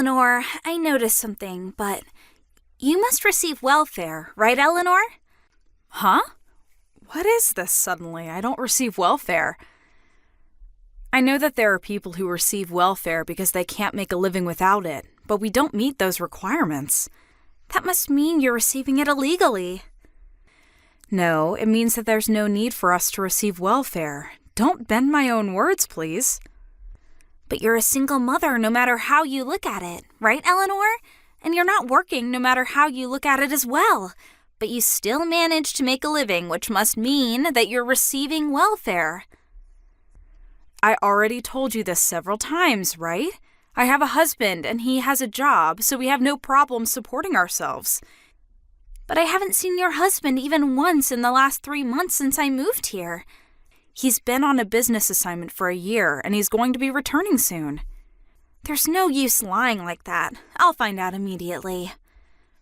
Eleanor, I noticed something, but you must receive welfare, right, Eleanor? Huh? What is this suddenly? I don't receive welfare. I know that there are people who receive welfare because they can't make a living without it, but we don't meet those requirements. That must mean you're receiving it illegally. No, it means that there's no need for us to receive welfare. Don't bend my own words, please. But you're a single mother no matter how you look at it, right, Eleanor? And you're not working no matter how you look at it as well. But you still manage to make a living, which must mean that you're receiving welfare. I already told you this several times, right? I have a husband and he has a job, so we have no problem supporting ourselves. But I haven't seen your husband even once in the last 3 months since I moved here. He's been on a business assignment for a year and he's going to be returning soon. There's no use lying like that. I'll find out immediately.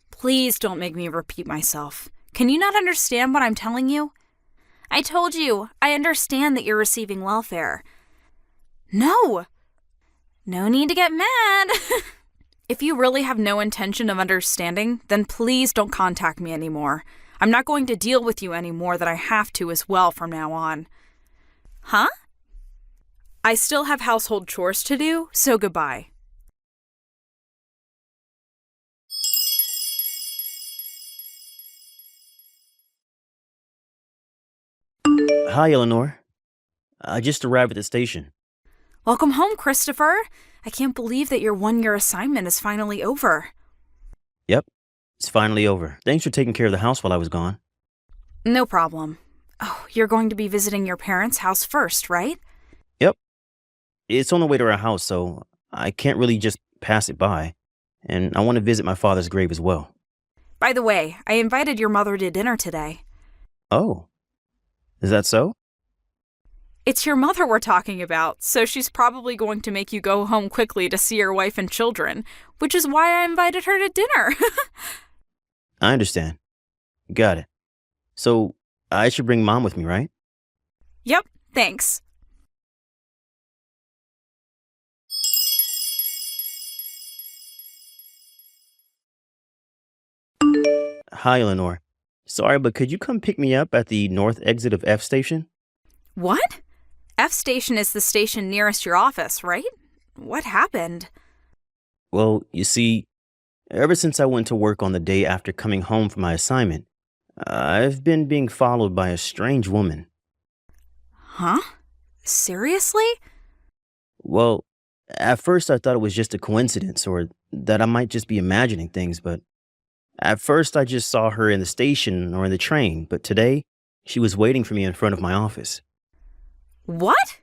Please don't make me repeat myself. Can you not understand what I'm telling you? I told you, I understand that you're receiving welfare. No! No need to get mad. If you really have no intention of understanding, then please don't contact me anymore. I'm not going to deal with you any more than I have to as well from now on. Huh? I still have household chores to do, so goodbye. Hi, Eleanor. I just arrived at the station. Welcome home, Christopher. I can't believe that your one-year assignment is finally over. Yep, it's finally over. Thanks for taking care of the house while I was gone. No problem. Oh, you're going to be visiting your parents' house first, right? Yep. It's on the way to our house, so I can't really just pass it by. And I want to visit my father's grave as well. By the way, I invited your mother to dinner today. Oh. Is that so? It's your mother we're talking about, so she's probably going to make you go home quickly to see your wife and children, which is why I invited her to dinner. I understand. Got it. So, I should bring Mom with me, right? Yep, thanks. Hi, Eleanor. Sorry, but could you come pick me up at the north exit of F station? What? F station is the station nearest your office, right? What happened? Well, you see, ever since I went to work on the day after coming home from my assignment, I've been being followed by a strange woman. Huh? Seriously? Well, at first I thought it was just a coincidence or that I might just be imagining things, but at first I just saw her in the station or in the train, but today she was waiting for me in front of my office. What?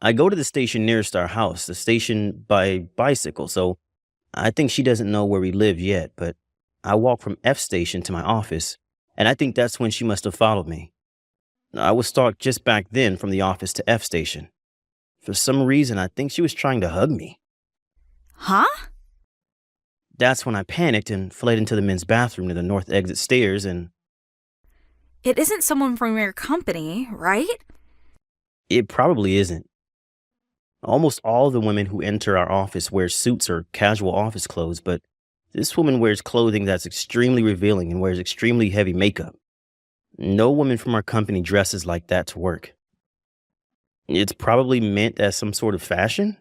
I go to the station nearest our house, the station by bicycle, so I think she doesn't know where we live yet, but I walk from F station to my office, and I think that's when she must have followed me. I was stalked just back then from the office to F station. For some reason, I think she was trying to hug me. Huh? That's when I panicked and fled into the men's bathroom near the north exit stairs and... It isn't someone from your company, right? It probably isn't. Almost all the women who enter our office wear suits or casual office clothes, but this woman wears clothing that's extremely revealing and wears extremely heavy makeup. No woman from our company dresses like that to work. It's probably meant as some sort of fashion.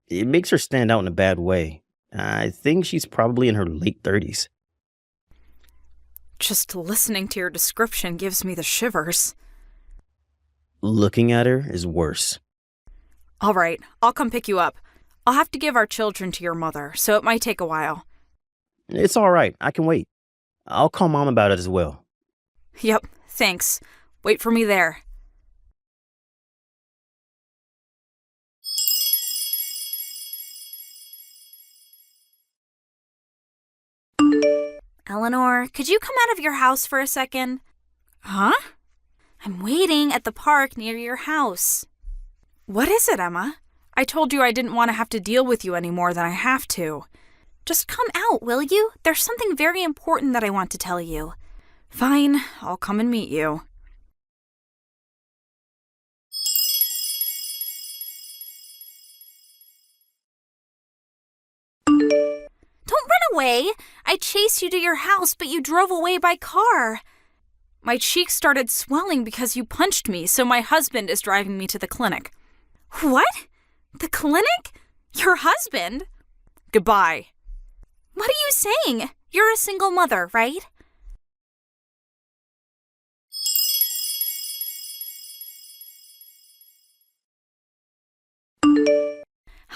It makes her stand out in a bad way. I think she's probably in her late 30s. Just listening to your description gives me the shivers. Looking at her is worse. All right, I'll come pick you up. I'll have to give our children to your mother, so it might take a while. It's all right. I can wait. I'll call Mom about it as well. Yep, thanks. Wait for me there. Eleanor, could you come out of your house for a second? Huh? I'm waiting at the park near your house. What is it, Emma? I told you I didn't want to have to deal with you any more than I have to. Just come out, will you? There's something very important that I want to tell you. Fine, I'll come and meet you. away. I chased you to your house, but you drove away by car. My cheeks started swelling because you punched me, so my husband is driving me to the clinic. What? The clinic? Your husband? Goodbye. What are you saying? You're a single mother, right?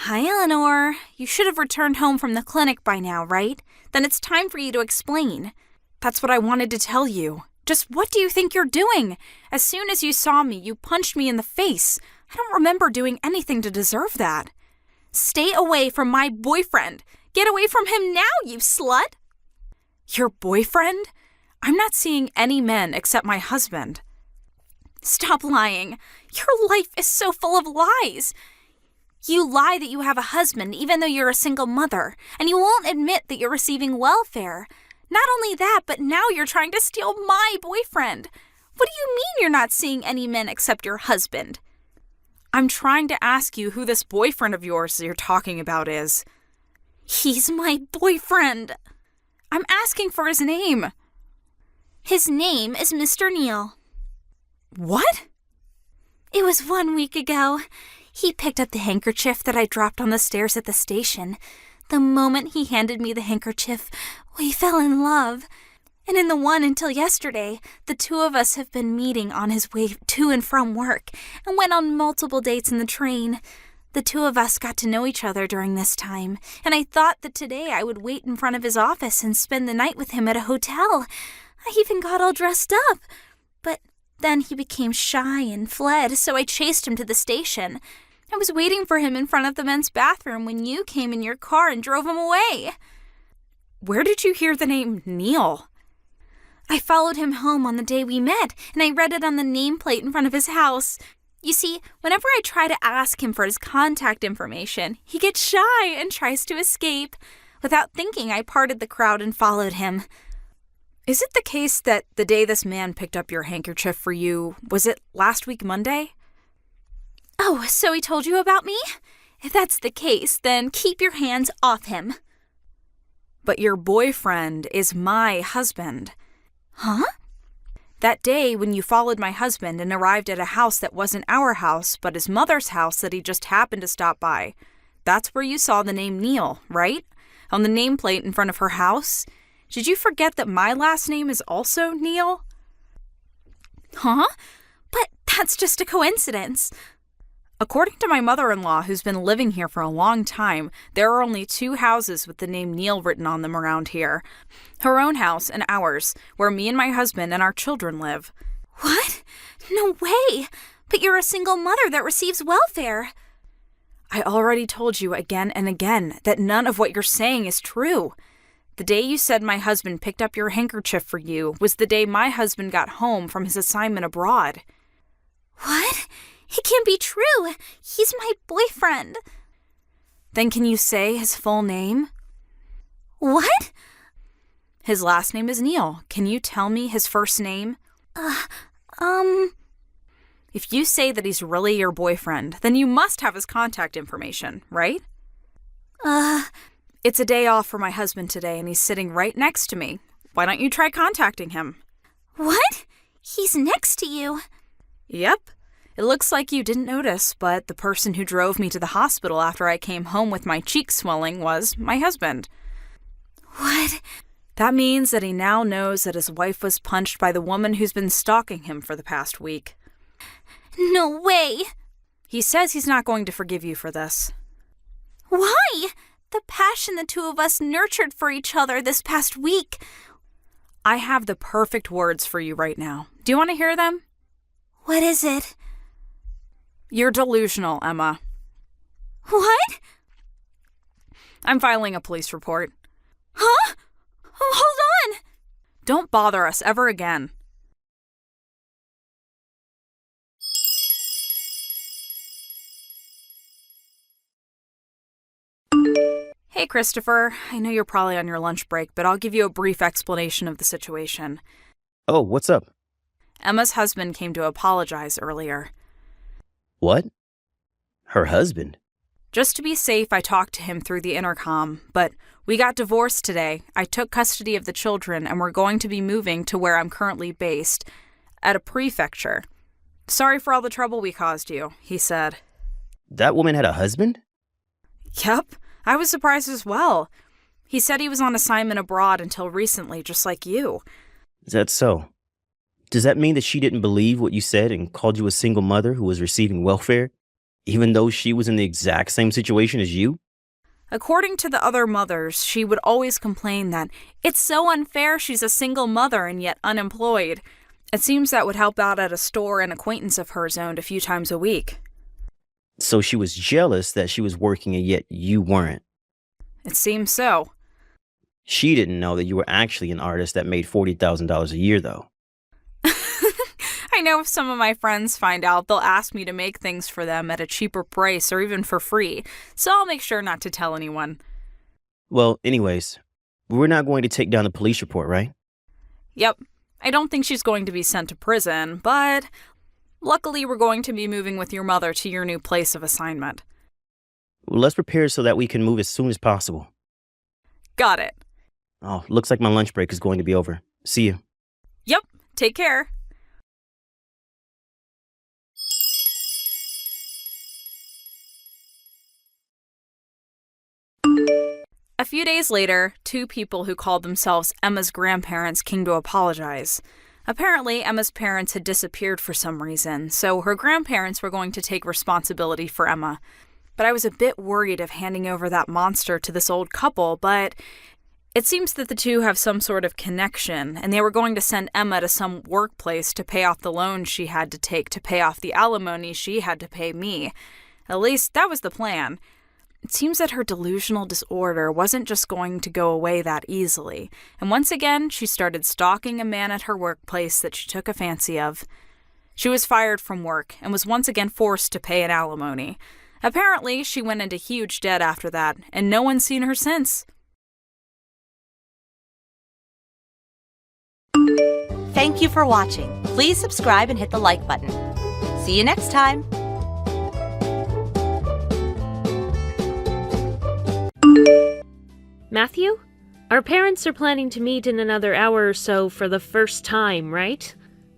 Hi, Eleanor. You should have returned home from the clinic by now, right? Then it's time for you to explain. That's what I wanted to tell you. Just what do you think you're doing? As soon as you saw me, you punched me in the face. I don't remember doing anything to deserve that. Stay away from my boyfriend. Get away from him now, you slut. Your boyfriend? I'm not seeing any men except my husband. Stop lying. Your life is so full of lies. You lie that you have a husband even though you're a single mother, and you won't admit that you're receiving welfare. Not only that, but now you're trying to steal my boyfriend. What do you mean you're not seeing any men except your husband? I'm trying to ask you who this boyfriend of yours you're talking about is. He's my boyfriend. I'm asking for his name. His name is Mr. Neal. What? It was 1 week ago. He picked up the handkerchief that I dropped on the stairs at the station. The moment he handed me the handkerchief, we fell in love. And in the one until yesterday, the two of us have been meeting on his way to and from work and went on multiple dates in the train. The two of us got to know each other during this time, and I thought that today I would wait in front of his office and spend the night with him at a hotel. I even got all dressed up. But then he became shy and fled, so I chased him to the station. I was waiting for him in front of the men's bathroom when you came in your car and drove him away. Where did you hear the name Neal? I followed him home on the day we met, and I read it on the nameplate in front of his house. You see, whenever I try to ask him for his contact information, he gets shy and tries to escape. Without thinking, I parted the crowd and followed him. Is it the case that the day this man picked up your handkerchief for you, was it last week Monday? Oh, so he told you about me? If that's the case, then keep your hands off him. But your boyfriend is my husband. Huh? That day when you followed my husband and arrived at a house that wasn't our house, but his mother's house that he just happened to stop by, that's where you saw the name Neal, right? On the nameplate in front of her house? Did you forget that my last name is also Neal? Huh? But that's just a coincidence. According to my mother-in-law, who's been living here for a long time, there are only 2 houses with the name Neal written on them around here. Her own house and ours, where me and my husband and our children live. What? No way! But you're a single mother that receives welfare. I already told you again and again that none of what you're saying is true. The day you said my husband picked up your handkerchief for you was the day my husband got home from his assignment abroad. What? It can't be true. He's my boyfriend. Then can you say his full name? What? His last name is Neal. Can you tell me his first name? If you say that he's really your boyfriend, then you must have his contact information, right? It's a day off for my husband today, and he's sitting right next to me. Why don't you try contacting him? What? He's next to you? Yep. It looks like you didn't notice, but the person who drove me to the hospital after I came home with my cheeks swelling was my husband. What? That means that he now knows that his wife was punched by the woman who's been stalking him for the past week. No way! He says he's not going to forgive you for this. Why? The passion the two of us nurtured for each other this past week. I have the perfect words for you right now. Do you want to hear them? What is it? You're delusional, Emma. What? I'm filing a police report. Huh? Oh, hold on! Don't bother us ever again. Hey, Christopher. I know you're probably on your lunch break, but I'll give you a brief explanation of the situation. Oh, what's up? Emma's husband came to apologize earlier. What? Her husband? Just to be safe, I talked to him through the intercom, but we got divorced today. I took custody of the children, and we're going to be moving to where I'm currently based, at a prefecture. Sorry for all the trouble we caused you, he said. That woman had a husband? Yep, I was surprised as well. He said he was on assignment abroad until recently, just like you. Is that so? Does that mean that she didn't believe what you said and called you a single mother who was receiving welfare, even though she was in the exact same situation as you? According to the other mothers, she would always complain that it's so unfair she's a single mother and yet unemployed. It seems that would help out at a store an acquaintance of hers owned a few times a week. So she was jealous that she was working and yet you weren't. It seems so. She didn't know that you were actually an artist that made $40,000 a year, though. I know if some of my friends find out, they'll ask me to make things for them at a cheaper price or even for free, so I'll make sure not to tell anyone. Well, anyways, we're not going to take down the police report, right? Yep. I don't think she's going to be sent to prison, but luckily we're going to be moving with your mother to your new place of assignment. Well, let's prepare so that we can move as soon as possible. Got it. Oh, looks like my lunch break is going to be over. See you. Yep. Take care. A few days later, two people who called themselves Emma's grandparents came to apologize. Apparently, Emma's parents had disappeared for some reason, so her grandparents were going to take responsibility for Emma. But I was a bit worried of handing over that monster to this old couple, but it seems that the two have some sort of connection, and they were going to send Emma to some workplace to pay off the loan she had to take to pay off the alimony she had to pay me. At least, that was the plan. It seems that her delusional disorder wasn't just going to go away that easily, and once again, she started stalking a man at her workplace that she took a fancy of. She was fired from work and was once again forced to pay an alimony. Apparently, she went into huge debt after that, and no one's seen her since. Thank you for watching. Please subscribe and hit the like button. See you next time. Matthew? Our parents are planning to meet in another hour or so for the first time, right?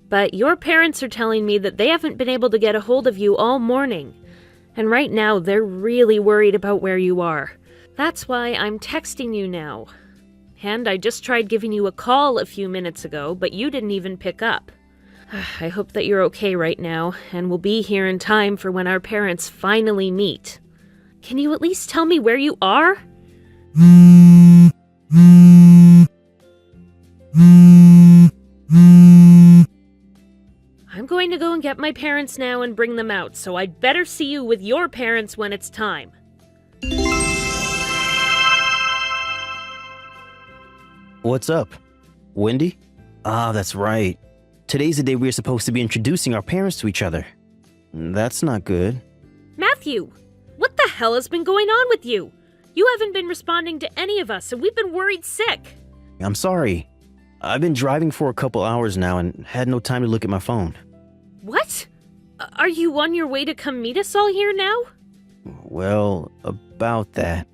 But your parents are telling me that they haven't been able to get a hold of you all morning. And right now, they're really worried about where you are. That's why I'm texting you now. And I just tried giving you a call a few minutes ago, but you didn't even pick up. I hope that you're okay right now, and will be here in time for when our parents finally meet. Can you at least tell me where you are? I'm going to go and get my parents now and bring them out, so I'd better see you with your parents when it's time. What's up? Wendy? Ah, that's right. Today's the day we're supposed to be introducing our parents to each other. That's not good. Matthew, what the hell has been going on with you? You haven't been responding to any of us, and we've been worried sick. I'm sorry. I've been driving for a couple hours now and had no time to look at my phone. What? Are you on your way to come meet us all here now? Well, about that.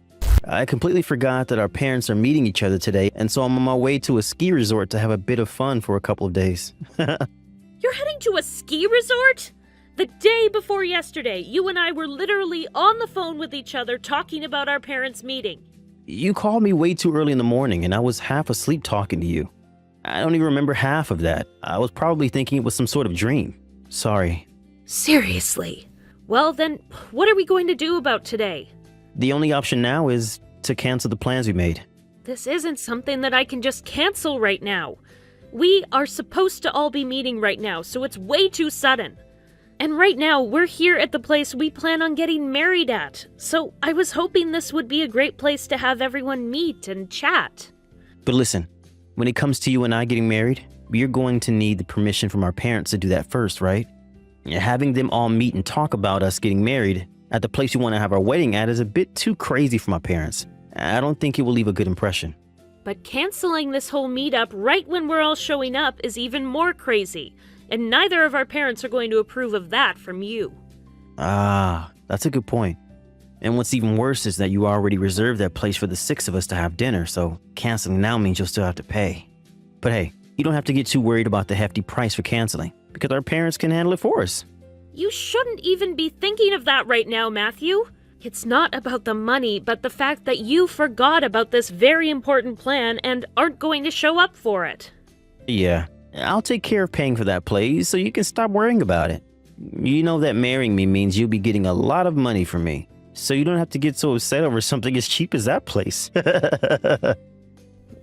I completely forgot that our parents are meeting each other today, and so I'm on my way to a ski resort to have a bit of fun for a couple of days. You're heading to a ski resort? The day before yesterday, you and I were literally on the phone with each other talking about our parents' meeting. You called me way too early in the morning, and I was half asleep talking to you. I don't even remember half of that. I was probably thinking it was some sort of dream. Sorry. Seriously? Well then, what are we going to do about today? The only option now is to cancel the plans we made. This isn't something that I can just cancel right now. We are supposed to all be meeting right now, so it's way too sudden. And right now, we're here at the place we plan on getting married at, so I was hoping this would be a great place to have everyone meet and chat. But listen, when it comes to you and I getting married, we're going to need the permission from our parents to do that first, right? Having them all meet and talk about us getting married at the place we want to have our wedding at is a bit too crazy for my parents. I don't think it will leave a good impression. But canceling this whole meetup right when we're all showing up is even more crazy, and neither of our parents are going to approve of that from you. Ah, that's a good point. And what's even worse is that you already reserved that place for the 6 of us to have dinner, so canceling now means you'll still have to pay. But hey, you don't have to get too worried about the hefty price for canceling, because our parents can handle it for us. You shouldn't even be thinking of that right now, Matthew. It's not about the money, but the fact that you forgot about this very important plan and aren't going to show up for it. Yeah, I'll take care of paying for that place so you can stop worrying about it. You know that marrying me means you'll be getting a lot of money from me, so you don't have to get so upset over something as cheap as that place.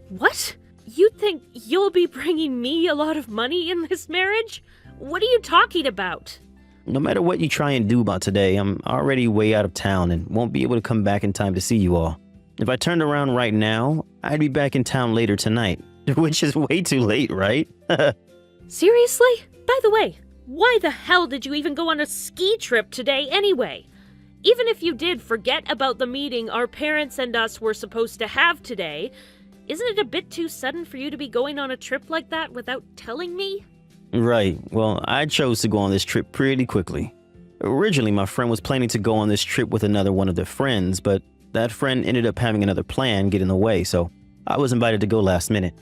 What? You think you'll be bringing me a lot of money in this marriage? What are you talking about? No matter what you try and do about today, I'm already way out of town and won't be able to come back in time to see you all. If I turned around right now, I'd be back in town later tonight, which is way too late, right? Seriously? By the way, why the hell did you even go on a ski trip today anyway? Even if you did forget about the meeting our parents and us were supposed to have today, isn't it a bit too sudden for you to be going on a trip like that without telling me? Right. Well, I chose to go on this trip pretty quickly. Originally, my friend was planning to go on this trip with another one of their friends, but that friend ended up having another plan get in the way, so I was invited to go last minute.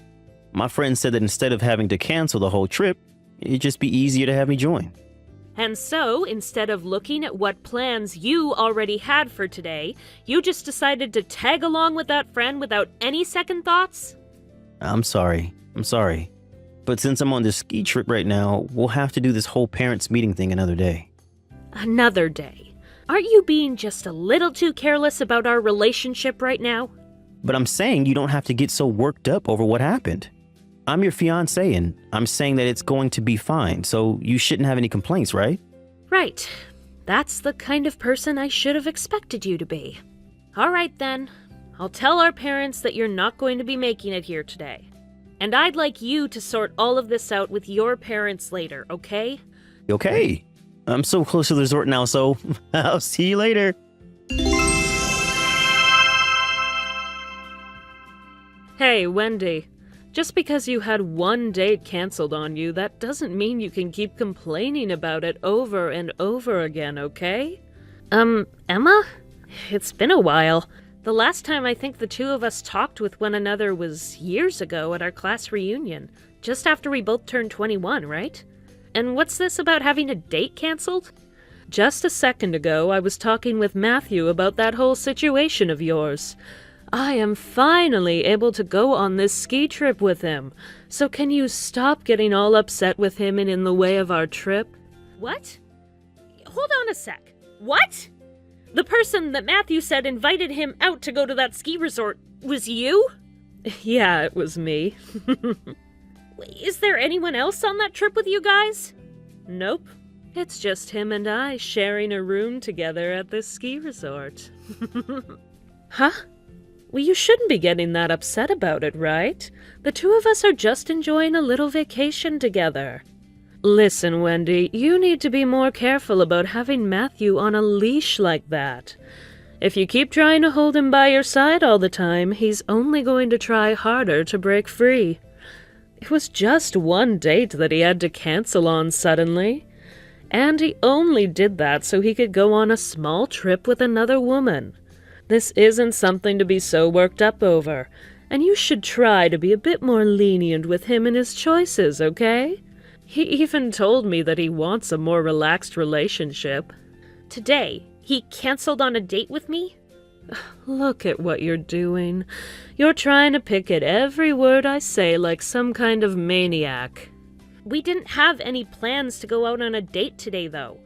My friend said that instead of having to cancel the whole trip, it'd just be easier to have me join. And so, instead of looking at what plans you already had for today, you just decided to tag along with that friend without any second thoughts? I'm sorry. But since I'm on this ski trip right now, we'll have to do this whole parents' meeting thing another day. Another day? Aren't you being just a little too careless about our relationship right now? But I'm saying you don't have to get so worked up over what happened. I'm your fiancé, and I'm saying that it's going to be fine, so you shouldn't have any complaints, right? Right. That's the kind of person I should have expected you to be. All right, then. I'll tell our parents that you're not going to be making it here today. And I'd like you to sort all of this out with your parents later, okay? Okay. I'm so close to the resort now, so I'll see you later. Hey, Wendy. Just because you had one date canceled on you, that doesn't mean you can keep complaining about it over and over again, okay? Emma? It's been a while. The last time I think the two of us talked with one another was years ago at our class reunion, just after we both turned 21, right? And what's this about having a date canceled? Just a second ago, I was talking with Matthew about that whole situation of yours. I am finally able to go on this ski trip with him, so can you stop getting all upset with him and in the way of our trip? What? Hold on a sec. What? The person that Matthew said invited him out to go to that ski resort was you? Yeah, it was me. Is there anyone else on that trip with you guys? Nope. It's just him and I sharing a room together at this ski resort. Huh? Well, you shouldn't be getting that upset about it, right? The two of us are just enjoying a little vacation together. Listen, Wendy, you need to be more careful about having Matthew on a leash like that. If you keep trying to hold him by your side all the time, he's only going to try harder to break free. It was just one date that he had to cancel on suddenly. And he only did that so he could go on a small trip with another woman. This isn't something to be so worked up over, and you should try to be a bit more lenient with him and his choices, okay? He even told me that he wants a more relaxed relationship. Today, he canceled on a date with me? Look at what you're doing. You're trying to pick at every word I say like some kind of maniac. We didn't have any plans to go out on a date today, though.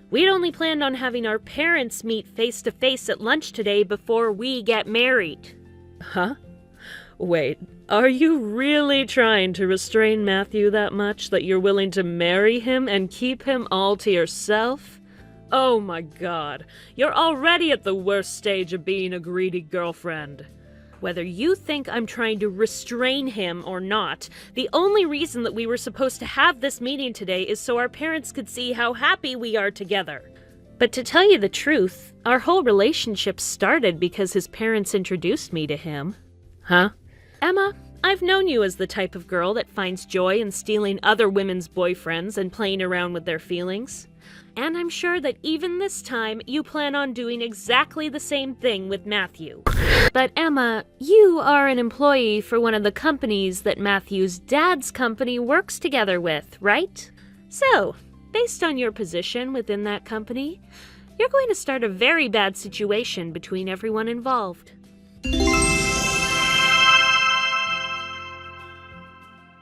We'd only planned on having our parents meet face-to-face at lunch today before we get married. Huh? Wait, are you really trying to restrain Matthew that much that you're willing to marry him and keep him all to yourself? Oh my God, you're already at the worst stage of being a greedy girlfriend. Whether you think I'm trying to restrain him or not, the only reason that we were supposed to have this meeting today is so our parents could see how happy we are together. But to tell you the truth, our whole relationship started because his parents introduced me to him. Huh? Emma, I've known you as the type of girl that finds joy in stealing other women's boyfriends and playing around with their feelings. And I'm sure that even this time, you plan on doing exactly the same thing with Matthew. But Emma, you are an employee for one of the companies that Matthew's dad's company works together with, right? So, based on your position within that company, you're going to start a very bad situation between everyone involved.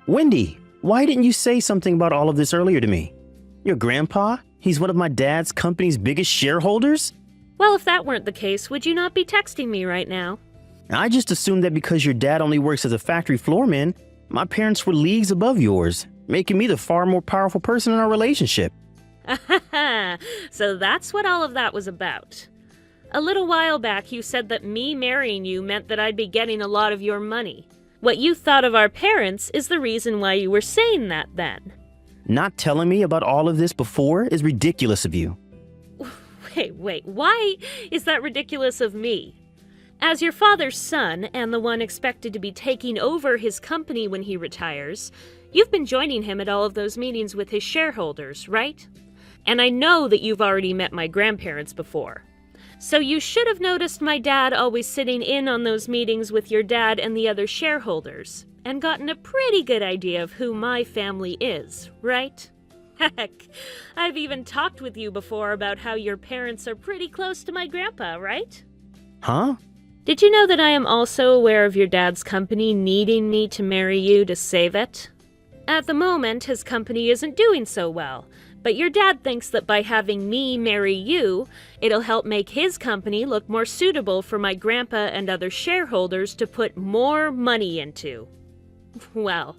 Wendy, why didn't you say something about all of this earlier to me? Your grandpa? He's one of my dad's company's biggest shareholders? Well, if that weren't the case, would you not be texting me right now? I just assumed that because your dad only works as a factory floorman, my parents were leagues above yours, making me the far more powerful person in our relationship. So that's what all of that was about. A little while back, you said that me marrying you meant that I'd be getting a lot of your money. What you thought of our parents is the reason why you were saying that then. Not telling me about all of this before is ridiculous of you. Wait, why is that ridiculous of me? As your father's son, and the one expected to be taking over his company when he retires, you've been joining him at all of those meetings with his shareholders, right? And I know that you've already met my grandparents before. So you should have noticed my dad always sitting in on those meetings with your dad and the other shareholders, and gotten a pretty good idea of who my family is, right? Heck, I've even talked with you before about how your parents are pretty close to my grandpa, right? Huh? Did you know that I am also aware of your dad's company needing me to marry you to save it? At the moment, his company isn't doing so well, but your dad thinks that by having me marry you, it'll help make his company look more suitable for my grandpa and other shareholders to put more money into. Well,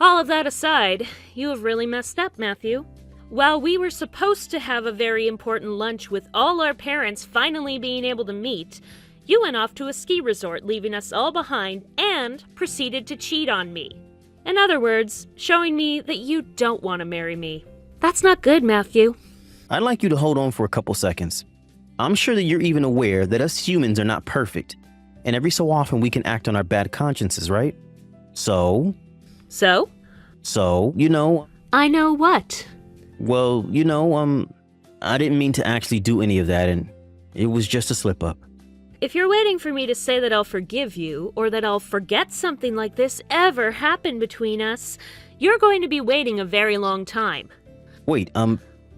all of that aside, you have really messed up, Matthew. While we were supposed to have a very important lunch with all our parents finally being able to meet, you went off to a ski resort, leaving us all behind, and proceeded to cheat on me. In other words, showing me that you don't want to marry me. That's not good, Matthew. I'd like you to hold on for a couple seconds. I'm sure that you're even aware that us humans are not perfect, and every so often we can act on our bad consciences, right? So, I know what? Well, I didn't mean to actually do any of that, and it was just a slip-up. If you're waiting for me to say that I'll forgive you, or that I'll forget something like this ever happened between us, you're going to be waiting a very long time. Wait,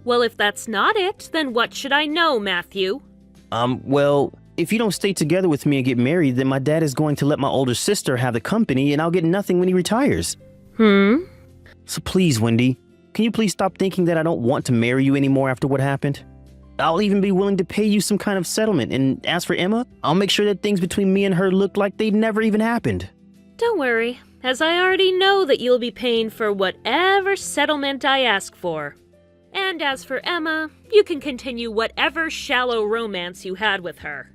Well, if that's not it, then what should I know, Matthew? Well, if you don't stay together with me and get married, then my dad is going to let my older sister have the company, and I'll get nothing when he retires. So please, Wendy, can you please stop thinking that I don't want to marry you anymore after what happened? I'll even be willing to pay you some kind of settlement, and as for Emma, I'll make sure that things between me and her look like they never even happened. Don't worry, as I already know that you'll be paying for whatever settlement I ask for. And as for Emma, you can continue whatever shallow romance you had with her.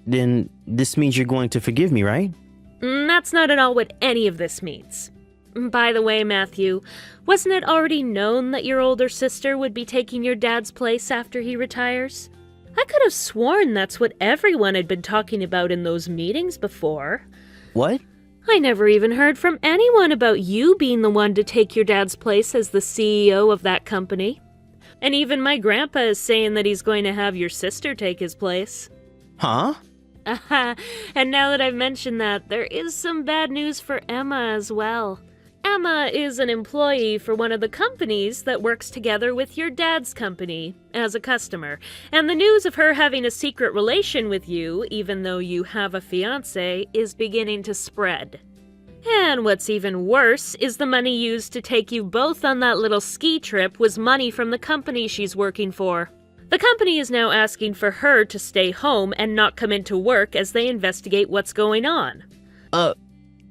Then this means you're going to forgive me, right? That's not at all what any of this means. By the way, Matthew, wasn't it already known that your older sister would be taking your dad's place after he retires? I could have sworn that's what everyone had been talking about in those meetings before. What? I never even heard from anyone about you being the one to take your dad's place as the CEO of that company. And even my grandpa is saying that he's going to have your sister take his place. Huh? And now that I've mentioned that, there is some bad news for Emma as well. Emma is an employee for one of the companies that works together with your dad's company as a customer, and the news of her having a secret relation with you, even though you have a fiancé, is beginning to spread. And what's even worse is the money used to take you both on that little ski trip was money from the company she's working for. The company is now asking for her to stay home and not come into work as they investigate what's going on.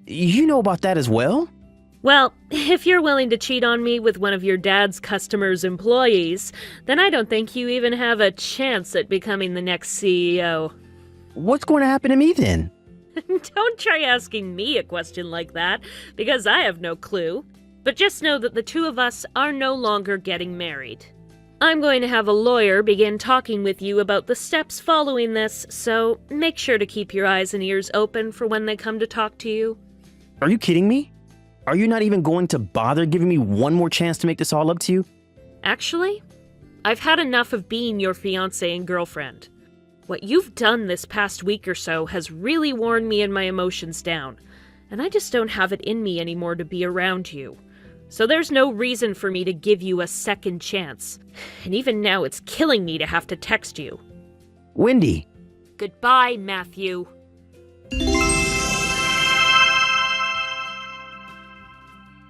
You know about that as well? Well, if you're willing to cheat on me with one of your dad's customers' employees, then I don't think you even have a chance at becoming the next CEO. What's going to happen to me then? Don't try asking me a question like that, because I have no clue. But just know that the two of us are no longer getting married. I'm going to have a lawyer begin talking with you about the steps following this, so make sure to keep your eyes and ears open for when they come to talk to you. Are you kidding me? Are you not even going to bother giving me one more chance to make this all up to you? Actually, I've had enough of being your fiancé and girlfriend. What you've done this past week or so has really worn me and my emotions down, and I just don't have it in me anymore to be around you. So there's no reason for me to give you a second chance. And even now it's killing me to have to text you. Wendy! Goodbye, Matthew.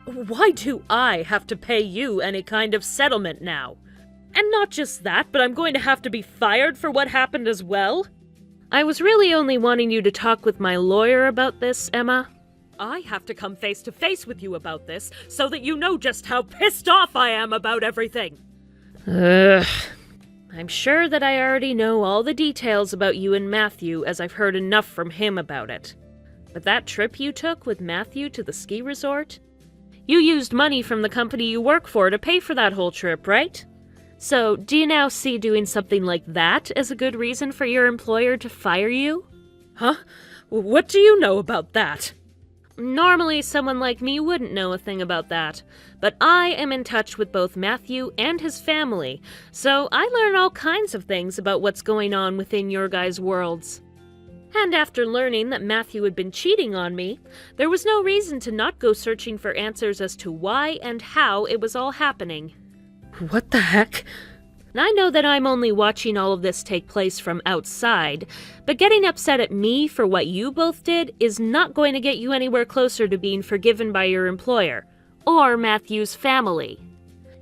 Why do I have to pay you any kind of settlement now? And not just that, but I'm going to have to be fired for what happened as well? I was really only wanting you to talk with my lawyer about this, Emma. I have to come face to face with you about this so that you know just how pissed off I am about everything. Ugh. I'm sure that I already know all the details about you and Matthew, as I've heard enough from him about it. But that trip you took with Matthew to the ski resort? You used money from the company you work for to pay for that whole trip, right? So, do you now see doing something like that as a good reason for your employer to fire you? Huh? What do you know about that? Normally, someone like me wouldn't know a thing about that, but I am in touch with both Matthew and his family, so I learn all kinds of things about what's going on within your guys' worlds. And after learning that Matthew had been cheating on me, there was no reason to not go searching for answers as to why and how it was all happening. What the heck? I know that I'm only watching all of this take place from outside, but getting upset at me for what you both did is not going to get you anywhere closer to being forgiven by your employer, or Matthew's family.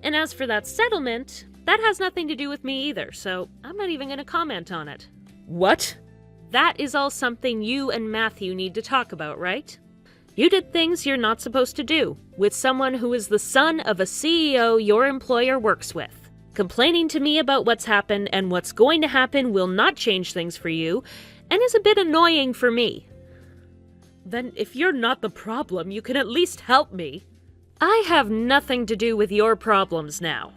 And as for that settlement, that has nothing to do with me either, so I'm not even going to comment on it. What? That is all something you and Matthew need to talk about, right? You did things you're not supposed to do, with someone who is the son of a CEO your employer works with. Complaining to me about what's happened and what's going to happen will not change things for you, and is a bit annoying for me. Then if you're not the problem, you can at least help me. I have nothing to do with your problems now.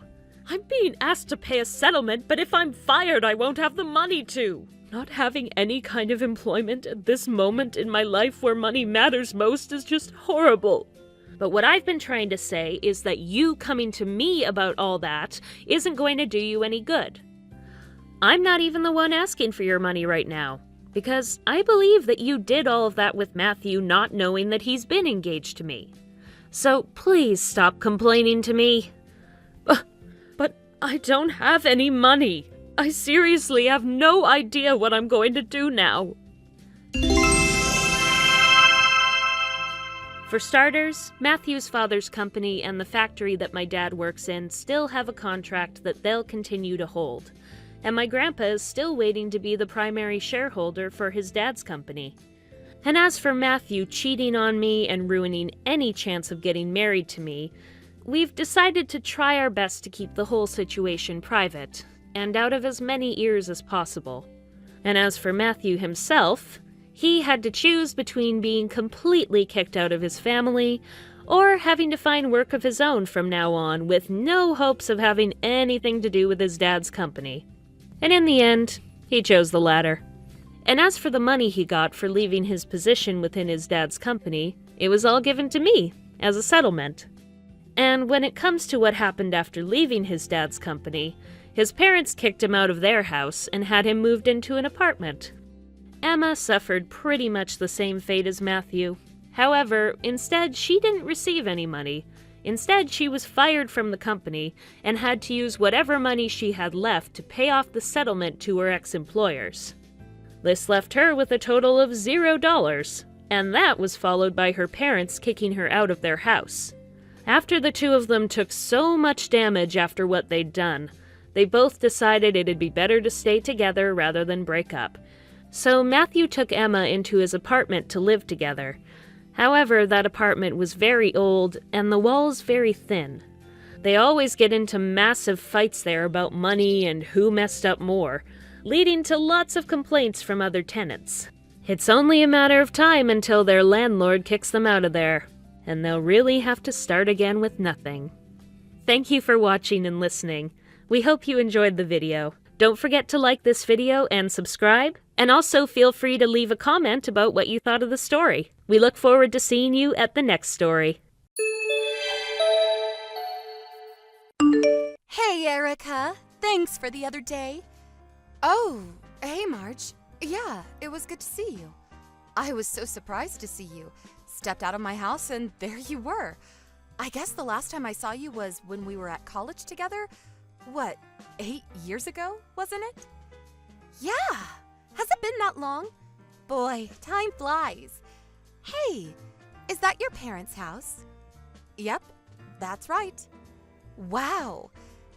I'm being asked to pay a settlement, but if I'm fired, I won't have the money to. Not having any kind of employment at this moment in my life where money matters most is just horrible. But what I've been trying to say is that you coming to me about all that isn't going to do you any good. I'm not even the one asking for your money right now, because I believe that you did all of that with Matthew not knowing that he's been engaged to me. So please stop complaining to me. But I don't have any money. I seriously have no idea what I'm going to do now. For starters, Matthew's father's company and the factory that my dad works in still have a contract that they'll continue to hold, and my grandpa is still waiting to be the primary shareholder for his dad's company. And as for Matthew cheating on me and ruining any chance of getting married to me, we've decided to try our best to keep the whole situation private, and out of as many ears as possible. And as for Matthew himself, he had to choose between being completely kicked out of his family or having to find work of his own from now on with no hopes of having anything to do with his dad's company. And in the end, he chose the latter. And as for the money he got for leaving his position within his dad's company, it was all given to me as a settlement. And when it comes to what happened after leaving his dad's company, his parents kicked him out of their house and had him moved into an apartment. Emma suffered pretty much the same fate as Matthew. However, instead, she didn't receive any money. Instead, she was fired from the company and had to use whatever money she had left to pay off the settlement to her ex-employers. This left her with a total of $0, and that was followed by her parents kicking her out of their house. After the two of them took so much damage after what they'd done, they both decided it'd be better to stay together rather than break up. So Matthew took Emma into his apartment to live together. However, that apartment was very old and the walls very thin. They always get into massive fights there about money and who messed up more, leading to lots of complaints from other tenants. It's only a matter of time until their landlord kicks them out of there, and they'll really have to start again with nothing. Thank you for watching and listening. We hope you enjoyed the video. Don't forget to like this video and subscribe, And also feel free to leave a comment about what you thought of the story. We look forward to seeing you at the next story. Hey, Erica. Thanks for the other day. Oh, hey, Marge. Yeah, it was good to see you. I was so surprised to see you. Stepped out of my house and there you were. I guess the last time I saw you was when we were at college together. What, 8 years ago, wasn't it? Yeah. Has it been that long? Boy, time flies. Hey, is that your parents' house? Yep, that's right. Wow,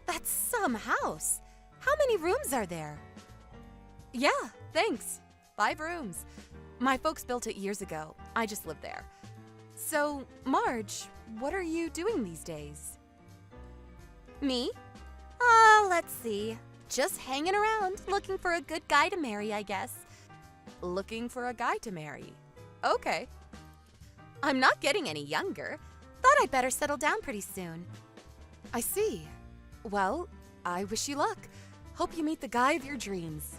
that's some house. How many rooms are there? Yeah, thanks. 5 rooms. My folks built it years ago. I just live there. So, Marge, what are you doing these days? Me? Let's see. Just hanging around, looking for a good guy to marry, I guess. Looking for a guy to marry. Okay. I'm not getting any younger. Thought I'd better settle down pretty soon. I see. Well, I wish you luck. Hope you meet the guy of your dreams.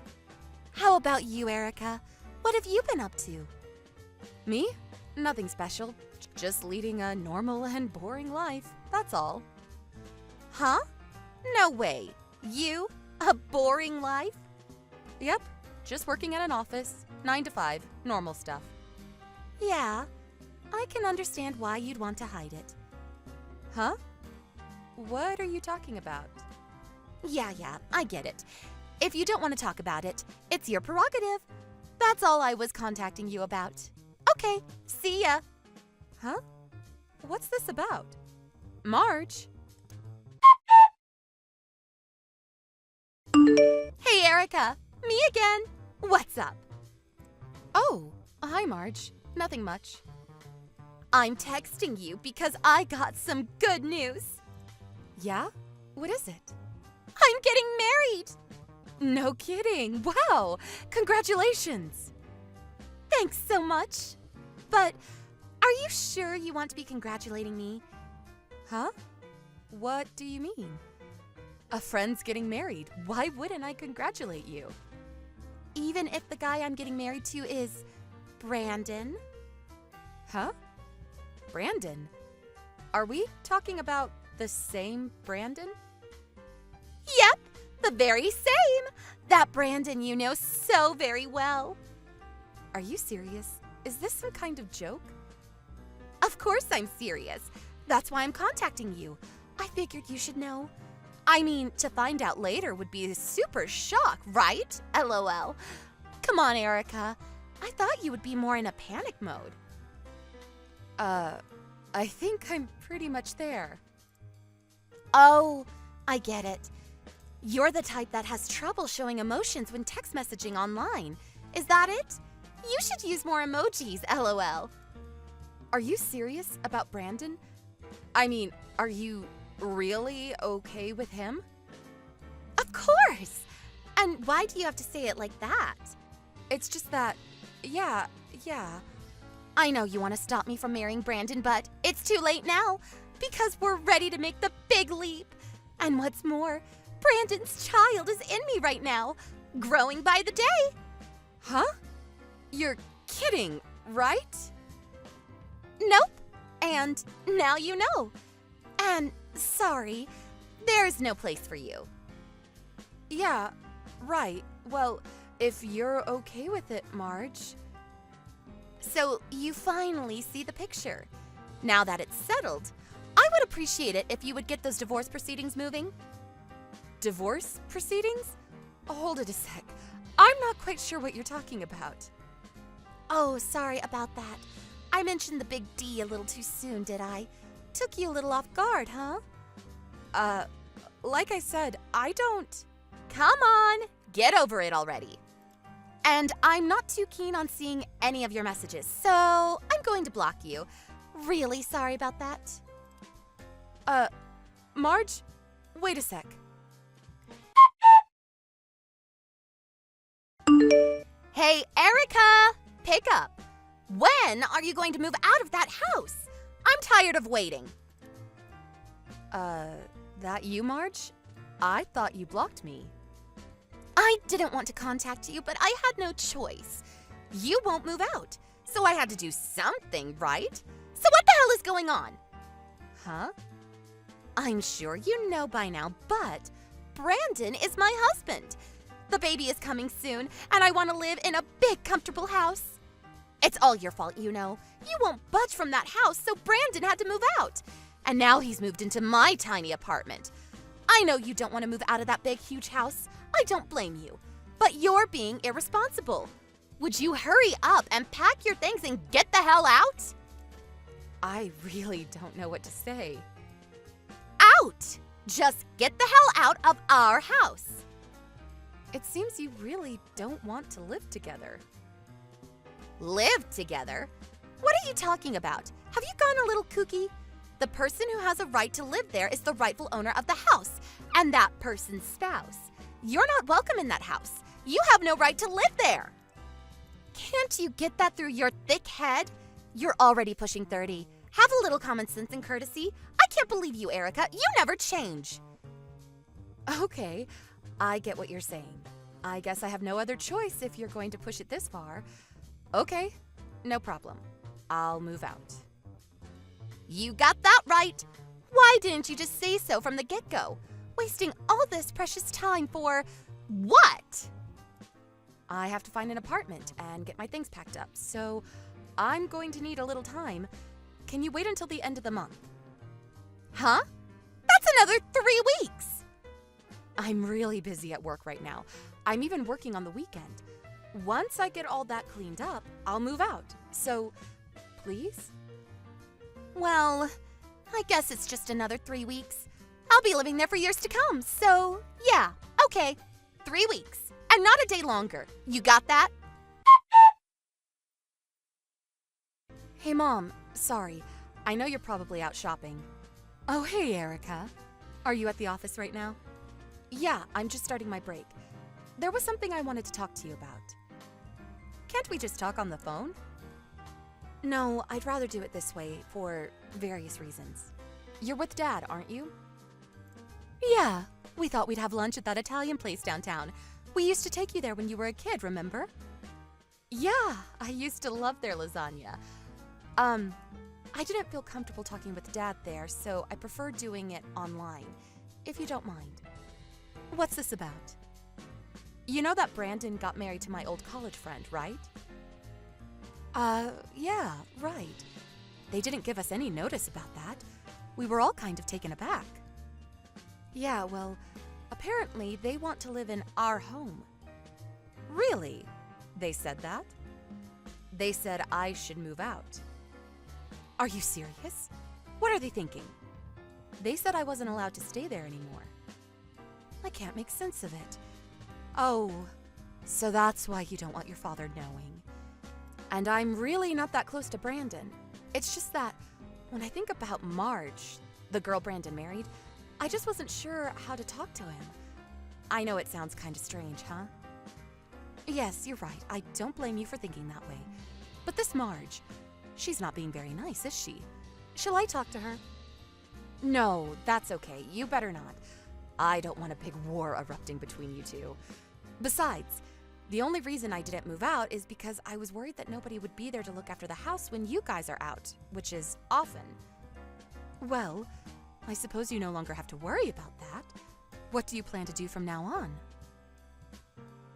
How about you, Erica? What have you been up to? Me? Nothing special. Just leading a normal and boring life, that's all. Huh? No way. You? A boring life? Yep, just working at an office, 9 to 5, normal stuff. Yeah, I can understand why you'd want to hide it. Huh? What are you talking about? Yeah, I get it. If you don't want to talk about it, it's your prerogative. That's all I was contacting you about. Okay, see ya. Huh? What's this about? Marge? Hey, Erica. Me again. What's up? Oh, hi, Marge. Nothing much. I'm texting you because I got some good news. Yeah? What is it? I'm getting married. No kidding. Wow. Congratulations. Thanks so much. But are you sure you want to be congratulating me? Huh? What do you mean? A friend's getting married. Why wouldn't I congratulate you? Even if the guy I'm getting married to is Brandon? Huh? Brandon? Are we talking about the same Brandon? Yep, the very same. That Brandon you know so very well. Are you serious? Is this some kind of joke? Of course I'm serious. That's why I'm contacting you. I figured you should know. I mean, to find out later would be a super shock, right? LOL. Come on, Erica. I thought you would be more in a panic mode. I think I'm pretty much there. Oh, I get it. You're the type that has trouble showing emotions when text messaging online. Is that it? You should use more emojis, LOL. Are you serious about Brandon? I mean, are you really okay with him? Of course! And why do you have to say it like that? It's just that, yeah. I know you want to stop me from marrying Brandon, but it's too late now because we're ready to make the big leap. And what's more, Brandon's child is in me right now, growing by the day. Huh? You're kidding, right? Nope. And now you know. And sorry, there's no place for you. Yeah, right. Well, if you're okay with it, Marge. So you finally see the picture. Now that it's settled, I would appreciate it if you would get those divorce proceedings moving. Divorce proceedings? Hold it a sec. I'm not quite sure what you're talking about. Oh, sorry about that. I mentioned the big D a little too soon, did I? Took you a little off guard, huh? Like I said, I don't... Come on, get over it already. And I'm not too keen on seeing any of your messages, so I'm going to block you. Really sorry about that. Marge, wait a sec. Hey, Erica! Pick up. When are you going to move out of that house? I'm tired of waiting. That you, Marge? I thought you blocked me. I didn't want to contact you, but I had no choice. You won't move out, so I had to do something, right? So what the hell is going on? Huh? I'm sure you know by now, but Brandon is my husband. The baby is coming soon, and I want to live in a big, comfortable house. It's all your fault, you know. You won't budge from that house, so Brandon had to move out. And now he's moved into my tiny apartment. I know you don't want to move out of that big, huge house. I don't blame you. But you're being irresponsible. Would you hurry up and pack your things and get the hell out? I really don't know what to say. Out! Just get the hell out of our house. It seems you really don't want to live together. Live together? What are you talking about? Have you gone a little kooky? The person who has a right to live there is the rightful owner of the house, and that person's spouse. You're not welcome in that house. You have no right to live there. Can't you get that through your thick head? You're already pushing 30. Have a little common sense and courtesy. I can't believe you, Erica. You never change. Okay, I get what you're saying. I guess I have no other choice if you're going to push it this far. Okay, no problem. I'll move out. You got that right. Why didn't you just say so from the get-go? Wasting all this precious time for what? I have to find an apartment and get my things packed up, so I'm going to need a little time. Can you wait until the end of the month? Huh? That's another 3 weeks! I'm really busy at work right now. I'm even working on the weekend. Once I get all that cleaned up, I'll move out. So, please? Well, I guess it's just another 3 weeks. I'll be living there for years to come, so yeah, okay. 3 weeks, and not a day longer. You got that? Hey, Mom, sorry. I know you're probably out shopping. Oh, hey, Erica. Are you at the office right now? Yeah, I'm just starting my break. There was something I wanted to talk to you about. Can't we just talk on the phone? No, I'd rather do it this way for various reasons. You're with Dad, aren't you? Yeah, we thought we'd have lunch at that Italian place downtown. We used to take you there when you were a kid, remember? Yeah, I used to love their lasagna. I didn't feel comfortable talking with Dad there, so I prefer doing it online, if you don't mind. What's this about? You know that Brandon got married to my old college friend, right? Yeah, right. They didn't give us any notice about that. We were all kind of taken aback. Yeah, well, apparently they want to live in our home. Really? They said that? They said I should move out. Are you serious? What are they thinking? They said I wasn't allowed to stay there anymore. I can't make sense of it. Oh, so that's why you don't want your father knowing. And I'm really not that close to Brandon. It's just that when I think about Marge, the girl Brandon married, I just wasn't sure how to talk to him. I know it sounds kind of strange, huh? Yes, you're right. I don't blame you for thinking that way. But this Marge, she's not being very nice, is she? Shall I talk to her? No, that's okay. You better not. I don't want a big war erupting between you two. Besides, the only reason I didn't move out is because I was worried that nobody would be there to look after the house when you guys are out, which is often. Well, I suppose you no longer have to worry about that. What do you plan to do from now on?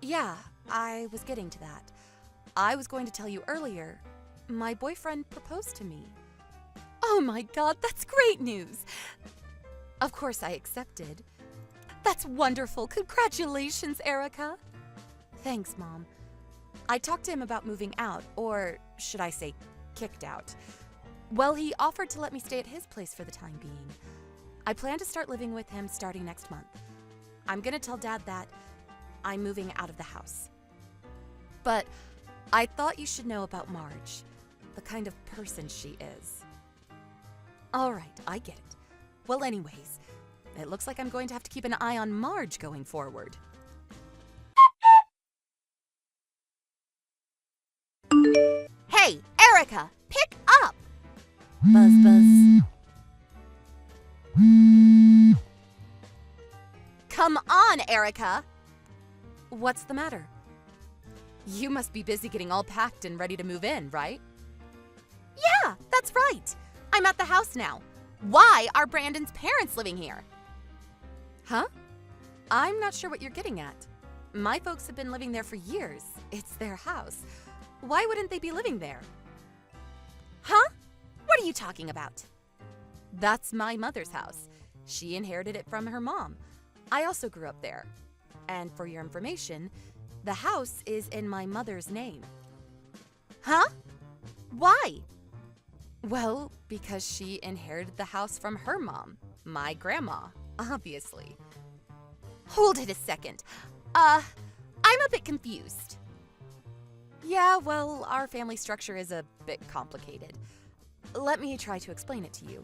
Yeah, I was getting to that. I was going to tell you earlier, my boyfriend proposed to me. Oh my God, that's great news! Of course I accepted. That's wonderful. Congratulations, Erica. Thanks, Mom. I talked to him about moving out, or should I say, kicked out. Well, he offered to let me stay at his place for the time being. I plan to start living with him starting next month. I'm gonna tell Dad that I'm moving out of the house. But I thought you should know about Marge, the kind of person she is. All right, I get it. Well, anyways, it looks like I'm going to have to keep an eye on Marge going forward. Hey, Erica, pick up! Buzz, buzz. Come on, Erica. What's the matter? You must be busy getting all packed and ready to move in, right? Yeah, that's right. I'm at the house now. Why are Brandon's parents living here? Huh? I'm not sure what you're getting at. My folks have been living there for years. It's their house. Why wouldn't they be living there? Huh? What are you talking about? That's my mother's house. She inherited it from her mom. I also grew up there. And for your information, the house is in my mother's name. Huh? Why? Well, because she inherited the house from her mom, my grandma, obviously. Hold it a second. I'm a bit confused. Yeah, well, our family structure is a bit complicated. Let me try to explain it to you.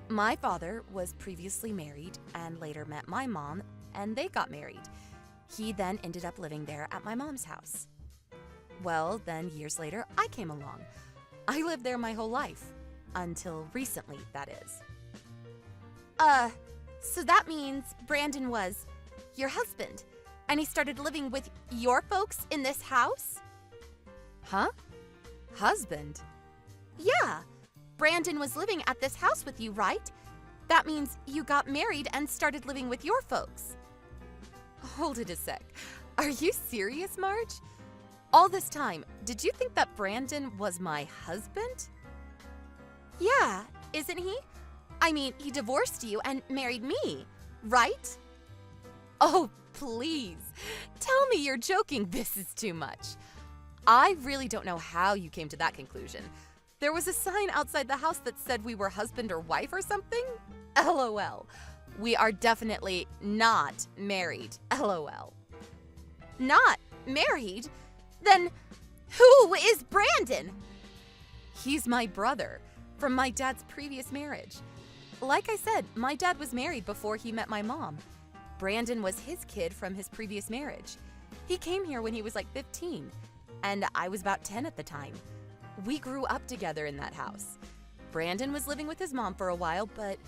My father was previously married and later met my mom, and they got married. He then ended up living there at my mom's house. Well, then years later, I came along. I lived there my whole life. Until recently, that is. So that means Brandon was your husband, and he started living with your folks in this house? Huh? Husband? Yeah. Brandon was living at this house with you, right? That means you got married and started living with your folks. Hold it a sec. Are you serious, Marge? All this time, did you think that Brandon was my husband? Yeah, isn't he? I mean, he divorced you and married me, right? Oh, please. Tell me you're joking. This is too much. I really don't know how you came to that conclusion. There was a sign outside the house that said we were husband or wife or something? LOL. We are definitely not married. LOL. Not married? Then who is Brandon? He's my brother from my dad's previous marriage. Like I said, my dad was married before he met my mom. Brandon was his kid from his previous marriage. He came here when he was like 15, and I was about 10 at the time. We grew up together in that house. Brandon was living with his mom for a while, but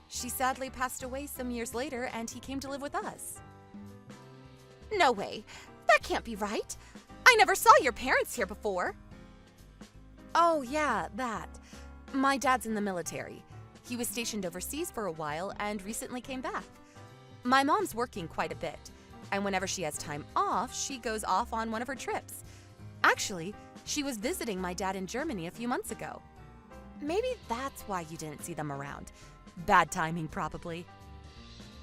she sadly passed away some years later, and he came to live with us. No way. That can't be right. I never saw your parents here before. Oh, yeah, that. My dad's in the military. He was stationed overseas for a while and recently came back. My mom's working quite a bit, and whenever she has time off, she goes off on one of her trips. Actually, she was visiting my dad in Germany a few months ago. Maybe that's why you didn't see them around. Bad timing, probably.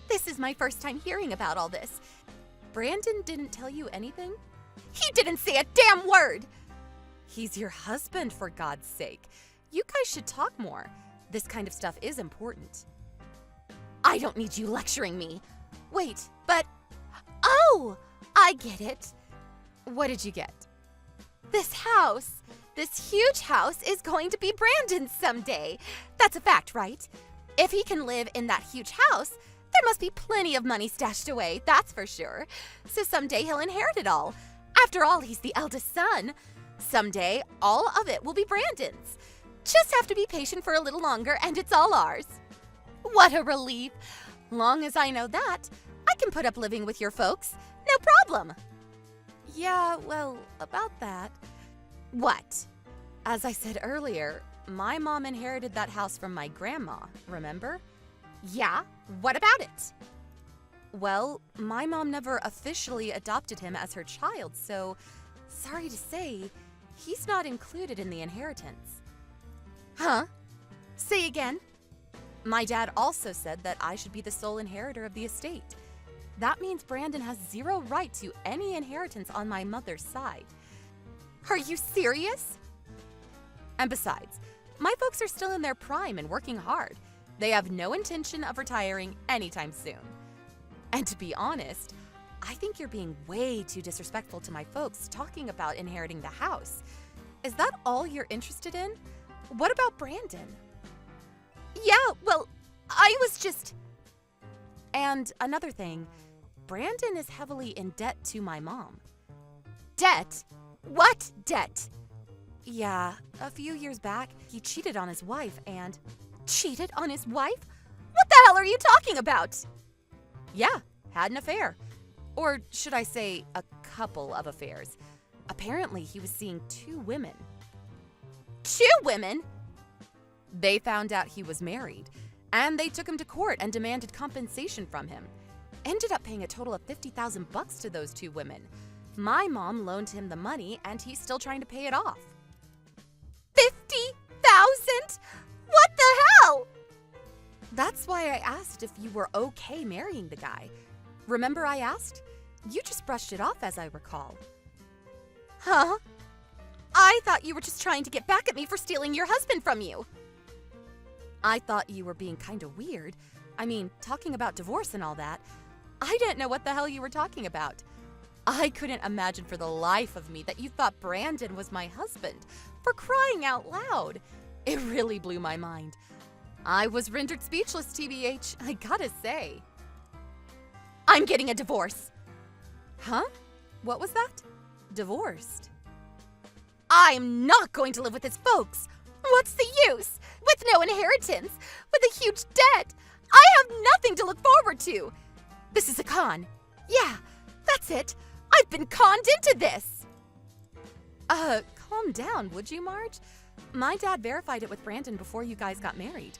This is my first time hearing about all this. Brandon didn't tell you anything? He didn't say a damn word! He's your husband, for God's sake. You guys should talk more. This kind of stuff is important. I don't need you lecturing me. Wait, but... Oh! I get it. What did you get? This house, this huge house, is going to be Brandon's someday. That's a fact, right? If he can live in that huge house, there must be plenty of money stashed away, that's for sure. So someday he'll inherit it all. After all, he's the eldest son. Someday, all of it will be Brandon's. Just have to be patient for a little longer and it's all ours. What a relief. Long as I know that, I can put up living with your folks. No problem. Yeah, well, about that. What? As I said earlier, my mom inherited that house from my grandma, remember? Yeah, what about it? Well, my mom never officially adopted him as her child, so sorry to say, he's not included in the inheritance. Huh? Say again? My dad also said that I should be the sole inheritor of the estate. That means Brandon has zero right to any inheritance on my mother's side. Are you serious? And besides, my folks are still in their prime and working hard. They have no intention of retiring anytime soon. And to be honest, I think you're being way too disrespectful to my folks talking about inheriting the house. Is that all you're interested in? What about Brandon? Yeah, well, I was just... And another thing, Brandon is heavily in debt to my mom. Debt? What debt? Yeah, a few years back, he cheated on his wife and... Cheated on his wife? What the hell are you talking about? Yeah, had an affair. Or should I say, a couple of affairs. Apparently, he was seeing 2 women. 2 women? They found out he was married, and they took him to court and demanded compensation from him. Ended up paying a total of $50,000 to those 2 women. My mom loaned him the money, and he's still trying to pay it off. 50,000? What the hell? That's why I asked if you were okay marrying the guy. Remember I asked? You just brushed it off, as I recall. Huh? I thought you were just trying to get back at me for stealing your husband from you. I thought you were being kind of weird. I mean, talking about divorce and all that. I didn't know what the hell you were talking about. I couldn't imagine for the life of me that you thought Brandon was my husband. For crying out loud. It really blew my mind. I was rendered speechless, TBH, I gotta say. I'm getting a divorce. Huh? What was that? Divorced. I'm not going to live with his folks. What's the use? With no inheritance, with a huge debt. I have nothing to look forward to. This is a con. Yeah, that's it. I've been conned into this. Calm down, would you, Marge? My dad verified it with Brandon before you guys got married.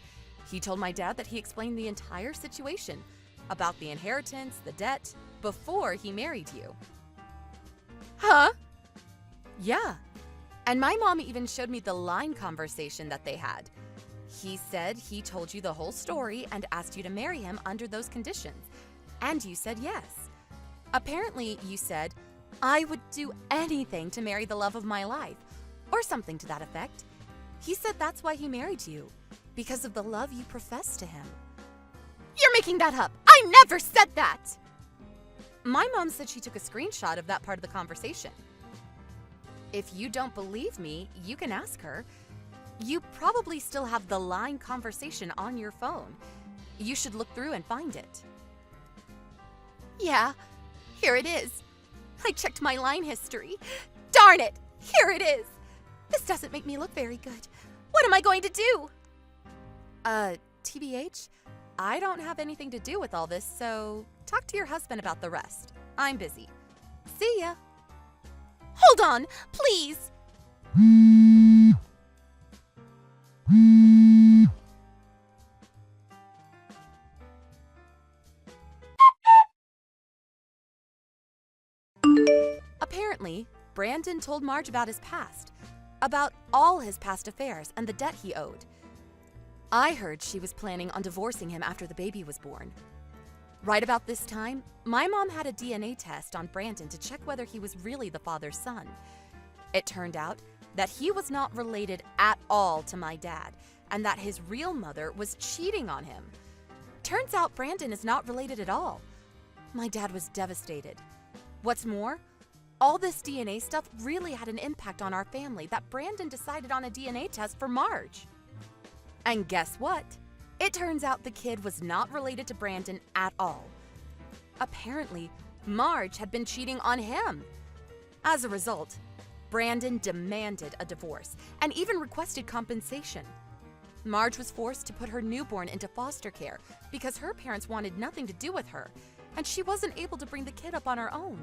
He told my dad that he explained the entire situation about the inheritance, the debt, before he married you. Huh? Yeah. And my mom even showed me the line conversation that they had. He said he told you the whole story and asked you to marry him under those conditions. And you said yes. Apparently, you said, I would do anything to marry the love of my life, or something to that effect. He said that's why he married you, because of the love you profess to him. You're making that up. I never said that. My mom said she took a screenshot of that part of the conversation. If you don't believe me, you can ask her. You probably still have the line conversation on your phone. You should look through and find it. Yeah, here it is. I checked my line history. Darn it, here it is. This doesn't make me look very good. What am I going to do? TBH, I don't have anything to do with all this, so talk to your husband about the rest. I'm busy. See ya. Hold on, please. Apparently, Brandon told Marge about his past, about all his past affairs and the debt he owed. I heard she was planning on divorcing him after the baby was born. Right about this time, my mom had a DNA test on Brandon to check whether he was really the father's son. It turned out that he was not related at all to my dad, and that his real mother was cheating on him. Turns out Brandon is not related at all. My dad was devastated. What's more, all this DNA stuff really had an impact on our family that Brandon decided on a DNA test for Marge. And guess what? It turns out the kid was not related to Brandon at all. Apparently, Marge had been cheating on him. As a result, Brandon demanded a divorce and even requested compensation. Marge was forced to put her newborn into foster care because her parents wanted nothing to do with her, and she wasn't able to bring the kid up on her own.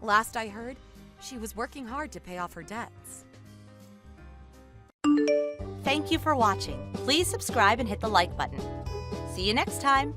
Last I heard, she was working hard to pay off her debts. Thank you for watching. Please subscribe and hit the like button. See you next time.